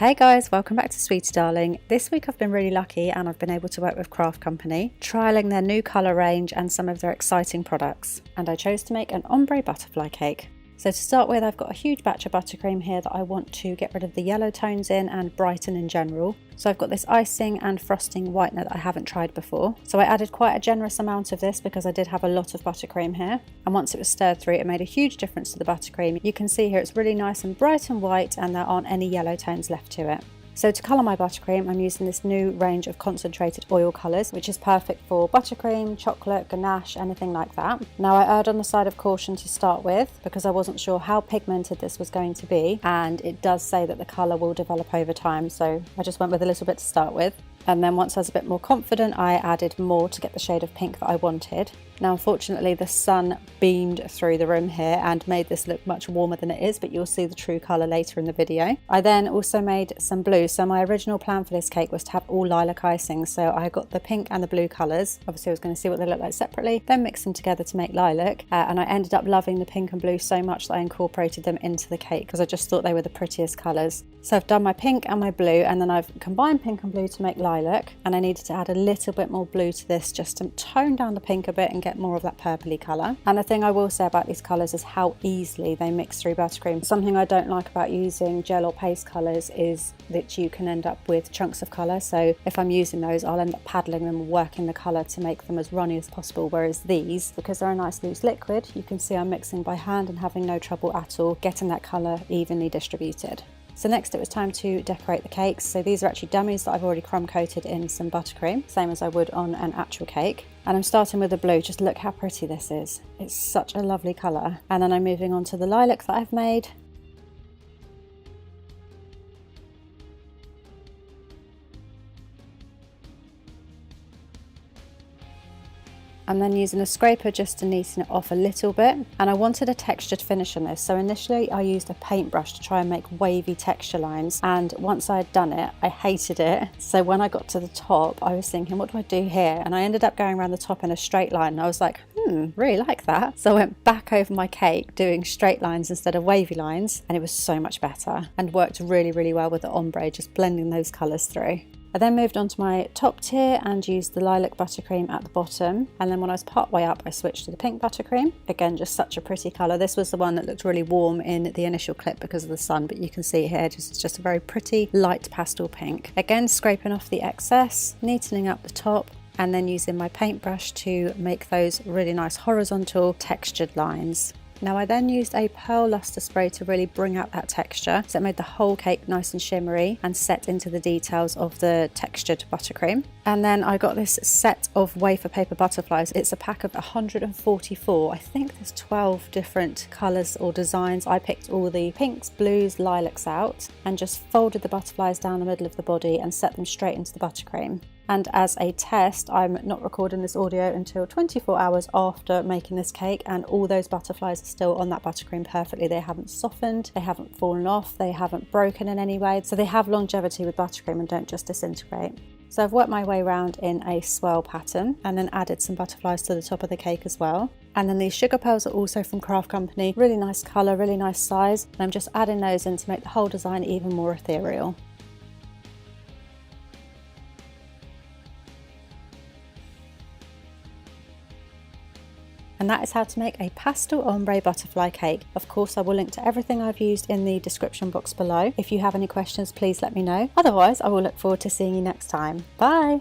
Hey guys, welcome back to Sweetie Darling. This week I've been really lucky and I've been able to work with Craft Company, trialling their new colour range and some of their exciting products. And I chose to make an ombre butterfly cake. So to start with, I've got a huge batch of buttercream here that I want to get rid of the yellow tones in and brighten in general. So I've got this icing and frosting whitener that I haven't tried before. So I added quite a generous amount of this because I did have a lot of buttercream here. And once it was stirred through, it made a huge difference to the buttercream. You can see here it's really nice and bright and white and there aren't any yellow tones left to it. So to colour my buttercream, I'm using this new range of concentrated oil colours, which is perfect for buttercream, chocolate, ganache, anything like that. Now I erred on the side of caution to start with because I wasn't sure how pigmented this was going to be, and it does say that the colour will develop over time, so I just went with a little bit to start with. And then once I was a bit more confident, I added more to get the shade of pink that I wanted. Now unfortunately the sun beamed through the room here and made this look much warmer than it is, but you'll see the true colour later in the video. I then also made some blue. So my original plan for this cake was to have all lilac icing. So I got the pink and the blue colours. Obviously I was going to see what they look like separately, then mix them together to make lilac. And I ended up loving the pink and blue so much that I incorporated them into the cake because I just thought they were the prettiest colours. So I've done my pink and my blue, and then I've combined pink and blue to make lilac, and I needed to add a little bit more blue to this just to tone down the pink a bit and get more of that purpley colour. And the thing I will say about these colours is how easily they mix through buttercream. Something I don't like about using gel or paste colours is that you can end up with chunks of colour. So if I'm using those, I'll end up paddling them and working the colour to make them as runny as possible. Whereas these, because they're a nice loose liquid, you can see I'm mixing by hand and having no trouble at all getting that colour evenly distributed. So next it was time to decorate the cakes. So these are actually dummies that I've already crumb coated in some buttercream, same as I would on an actual cake. And I'm starting with the blue. Just look how pretty this is. It's such a lovely colour. And then I'm moving on to the lilac that I've made. I'm then using a scraper just to neaten it off a little bit, and I wanted a textured finish on this, so initially I used a paintbrush to try and make wavy texture lines, and once I'd done it I hated it. So when I got to the top I was thinking, what do I do here? And I ended up going around the top in a straight line, and I was like, really like that. So I went back over my cake doing straight lines instead of wavy lines, and it was so much better and worked really well with the ombre, just blending those colours through. I then moved on to my top tier and used the lilac buttercream at the bottom, and then when I was part way up I switched to the pink buttercream. Again, just such a pretty colour. This was the one that looked really warm in the initial clip because of the sun, but you can see here it's just a very pretty light pastel pink. Again, scraping off the excess, neatening up the top, and then using my paintbrush to make those really nice horizontal textured lines. Now I then used a pearl luster spray to really bring out that texture, so it made the whole cake nice and shimmery and set into the details of the textured buttercream. And then I got this set of wafer paper butterflies. It's a pack of 144. I think there's 12 different colours or designs. I picked all the pinks, blues, lilacs out and just folded the butterflies down the middle of the body and set them straight into the buttercream. And as a test, I'm not recording this audio until 24 hours after making this cake, and all those butterflies are still on that buttercream perfectly. They haven't softened, they haven't fallen off, they haven't broken in any way. So they have longevity with buttercream and don't just disintegrate. So I've worked my way around in a swirl pattern and then added some butterflies to the top of the cake as well. And then these sugar pearls are also from Craft Company. Really nice colour, really nice size. And I'm just adding those in to make the whole design even more ethereal. And that is how to make a pastel ombre butterfly cake. Of course, I will link to everything I've used in the description box below. If you have any questions, please let me know. Otherwise, I will look forward to seeing you next time. Bye!